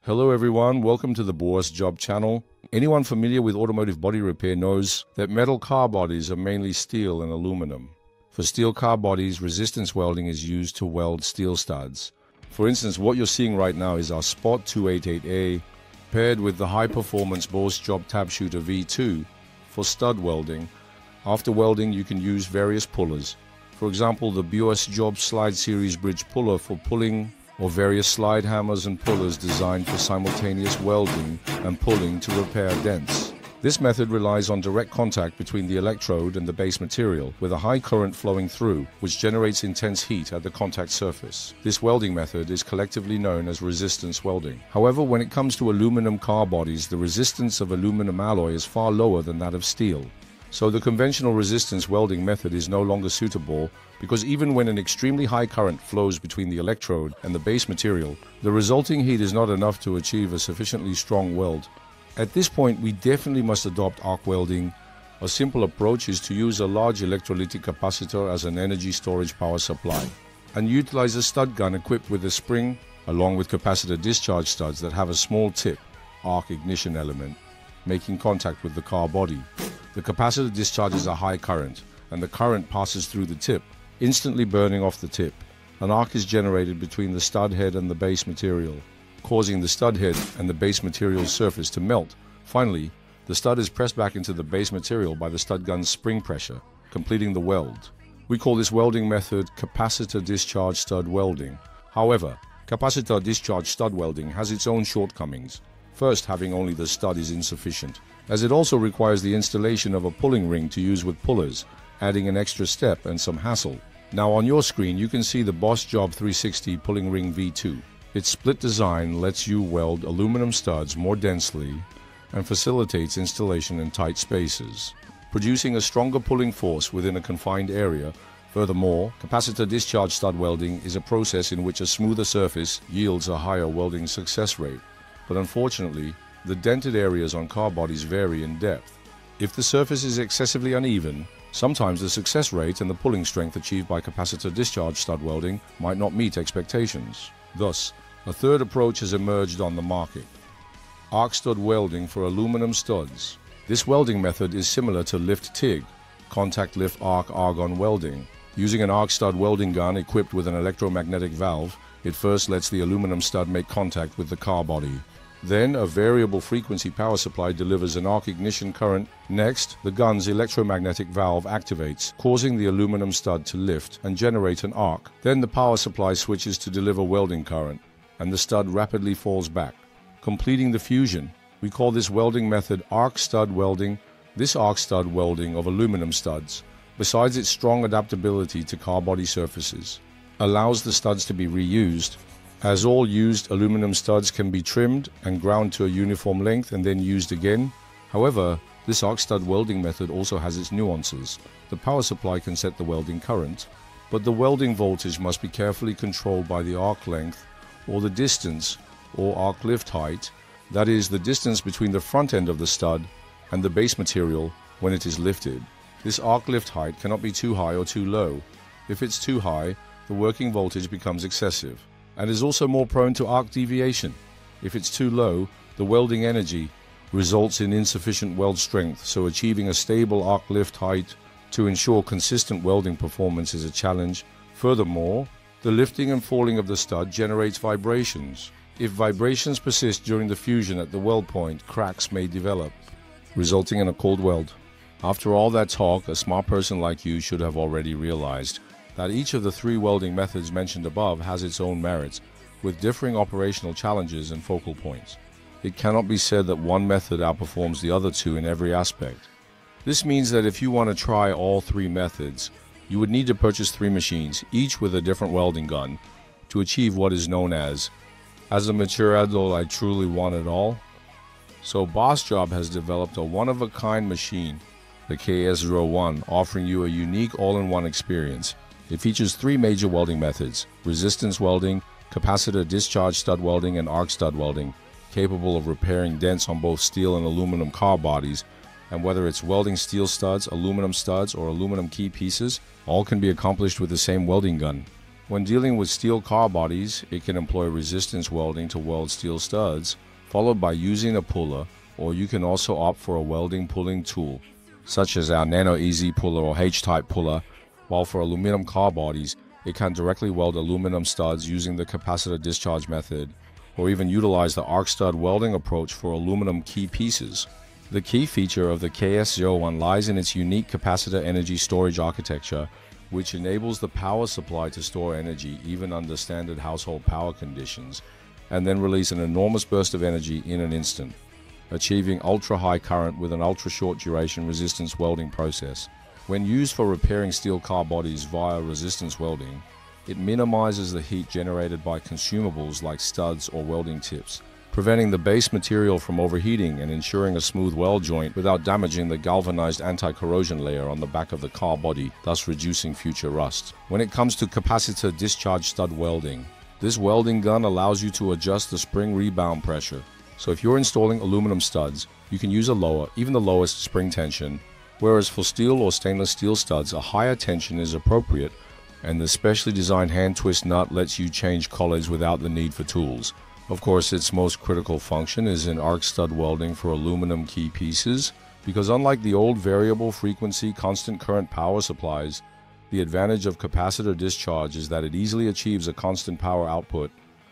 Hello everyone, welcome to the BOSJOB channel. Anyone familiar with automotive body repair knows that metal car bodies are mainly steel and aluminum. For steel car bodies, resistance welding is used to weld steel studs. For instance, what you're seeing right now is our Spot 288A paired with the high-performance BOSJOB tab shooter V2 for stud welding. After welding, you can use various pullers. For example, the BOSJOB Slide Series Bridge Puller for pulling, or various slide hammers and pullers designed for simultaneous welding and pulling to repair dents. This method relies on direct contact between the electrode and the base material, with a high current flowing through, which generates intense heat at the contact surface. This welding method is collectively known as resistance welding. However, when it comes to aluminum car bodies, the resistance of aluminum alloy is far lower than that of steel. So the conventional resistance welding method is no longer suitable because even when an extremely high current flows between the electrode and the base material, the resulting heat is not enough to achieve a sufficiently strong weld. At this point, we definitely must adopt arc welding. A simple approach is to use a large electrolytic capacitor as an energy storage power supply and utilize a stud gun equipped with a spring along with capacitor discharge studs that have a small tip, arc ignition element, making contact with the car body. The capacitor discharges a high current, and the current passes through the tip, instantly burning off the tip. An arc is generated between the stud head and the base material, causing the stud head and the base material's surface to melt. Finally, the stud is pressed back into the base material by the stud gun's spring pressure, completing the weld. We call this welding method capacitor discharge stud welding. However, capacitor discharge stud welding has its own shortcomings. First, having only the stud is insufficient, as it also requires the installation of a pulling ring to use with pullers, adding an extra step and some hassle. Now on your screen you can see the BOSJOB 360 pulling ring V2. Its split design lets you weld aluminum studs more densely and facilitates installation in tight spaces, producing a stronger pulling force within a confined area. Furthermore, capacitor discharge stud welding is a process in which a smoother surface yields a higher welding success rate. But unfortunately, the dented areas on car bodies vary in depth. If the surface is excessively uneven, sometimes the success rate and the pulling strength achieved by capacitor discharge stud welding might not meet expectations. Thus, a third approach has emerged on the market: arc stud welding for aluminum studs. This welding method is similar to lift TIG, contact lift arc argon welding. Using an arc stud welding gun equipped with an electromagnetic valve, it first lets the aluminum stud make contact with the car body. Then, a variable frequency power supply delivers an arc ignition current. Next, the gun's electromagnetic valve activates, causing the aluminum stud to lift and generate an arc. Then the power supply switches to deliver welding current, and the stud rapidly falls back, completing the fusion. We call this welding method arc stud welding. This arc stud welding of aluminum studs, besides its strong adaptability to car body surfaces, allows the studs to be reused, as all used aluminum studs can be trimmed and ground to a uniform length and then used again. However, this arc stud welding method also has its nuances. The power supply can set the welding current, but the welding voltage must be carefully controlled by the arc length or the distance or arc lift height, that is, the distance between the front end of the stud and the base material when it is lifted. This arc lift height cannot be too high or too low. If it's too high, the working voltage becomes excessive and is also more prone to arc deviation. If it's too low, the welding energy results in insufficient weld strength, so achieving a stable arc lift height to ensure consistent welding performance is a challenge. Furthermore, the lifting and falling of the stud generates vibrations. If vibrations persist during the fusion at the weld point, cracks may develop, resulting in a cold weld. After all that talk, a smart person like you should have already realized that each of the three welding methods mentioned above has its own merits, with differing operational challenges and focal points. It cannot be said that one method outperforms the other two in every aspect. This means that if you want to try all three methods, you would need to purchase 3 machines, each with a different welding gun, to achieve what is known as a mature adult, I truly want it all. So BOSJOB has developed a one-of-a-kind machine, the CAS-01, offering you a unique all-in-one experience. It features 3 major welding methods: resistance welding, capacitor discharge stud welding, and arc stud welding, capable of repairing dents on both steel and aluminum car bodies. And whether it's welding steel studs, aluminum studs, or aluminum key pieces, all can be accomplished with the same welding gun. When dealing with steel car bodies, it can employ resistance welding to weld steel studs, followed by using a puller, or you can also opt for a welding pulling tool, such as our Nano Easy puller or H-type puller, while for aluminum car bodies, it can directly weld aluminum studs using the capacitor discharge method, or even utilize the arc stud welding approach for aluminum key pieces. The key feature of the CAS-01 lies in its unique capacitor energy storage architecture, which enables the power supply to store energy even under standard household power conditions, and then release an enormous burst of energy in an instant, achieving ultra-high current with an ultra-short duration resistance welding process. When used for repairing steel car bodies via resistance welding, it minimizes the heat generated by consumables like studs or welding tips, preventing the base material from overheating and ensuring a smooth weld joint without damaging the galvanized anti-corrosion layer on the back of the car body, thus reducing future rust. When it comes to capacitor discharge stud welding, this welding gun allows you to adjust the spring rebound pressure. So if you're installing aluminum studs, you can use a lower, even the lowest spring tension, whereas for steel or stainless steel studs, a higher tension is appropriate, and the specially designed hand twist nut lets you change collets without the need for tools. Of course, its most critical function is in arc stud welding for aluminum key pieces, because unlike the old variable frequency constant current power supplies, the advantage of capacitor discharge is that it easily achieves a constant power output,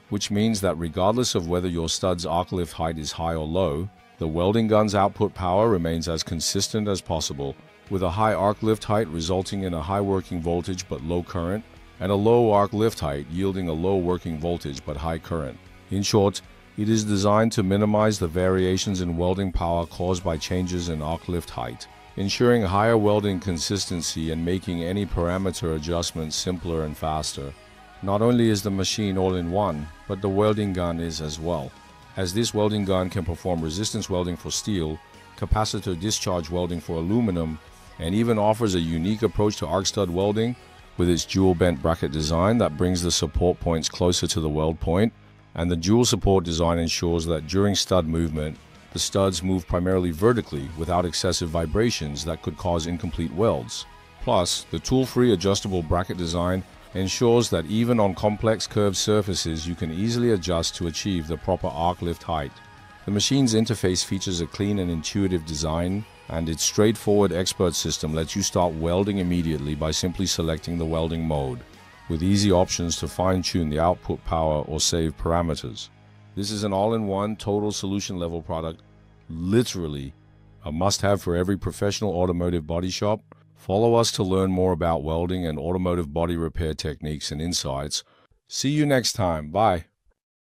which means that regardless of whether your stud's arc lift height is high or low, the welding gun's output power remains as consistent as possible, with a high arc lift height resulting in a high working voltage but low current, and a low arc lift height yielding a low working voltage but high current. In short, it is designed to minimize the variations in welding power caused by changes in arc lift height, ensuring higher welding consistency and making any parameter adjustments simpler and faster. Not only is the machine all-in-one, but the welding gun is as well, as this welding gun can perform resistance welding for steel, capacitor discharge welding for aluminum, and even offers a unique approach to arc stud welding with its dual bent bracket design that brings the support points closer to the weld point, and the dual support design ensures that during stud movement, the studs move primarily vertically without excessive vibrations that could cause incomplete welds. Plus, the tool-free adjustable bracket design ensures that even on complex curved surfaces you can easily adjust to achieve the proper arc lift height. The machine's interface features a clean and intuitive design, and its straightforward expert system lets you start welding immediately by simply selecting the welding mode, with easy options to fine-tune the output power or save parameters. This is an all-in-one total solution level product, literally a must-have for every professional automotive body shop. Follow us to learn more about welding and automotive body repair techniques and insights. See you next time. Bye.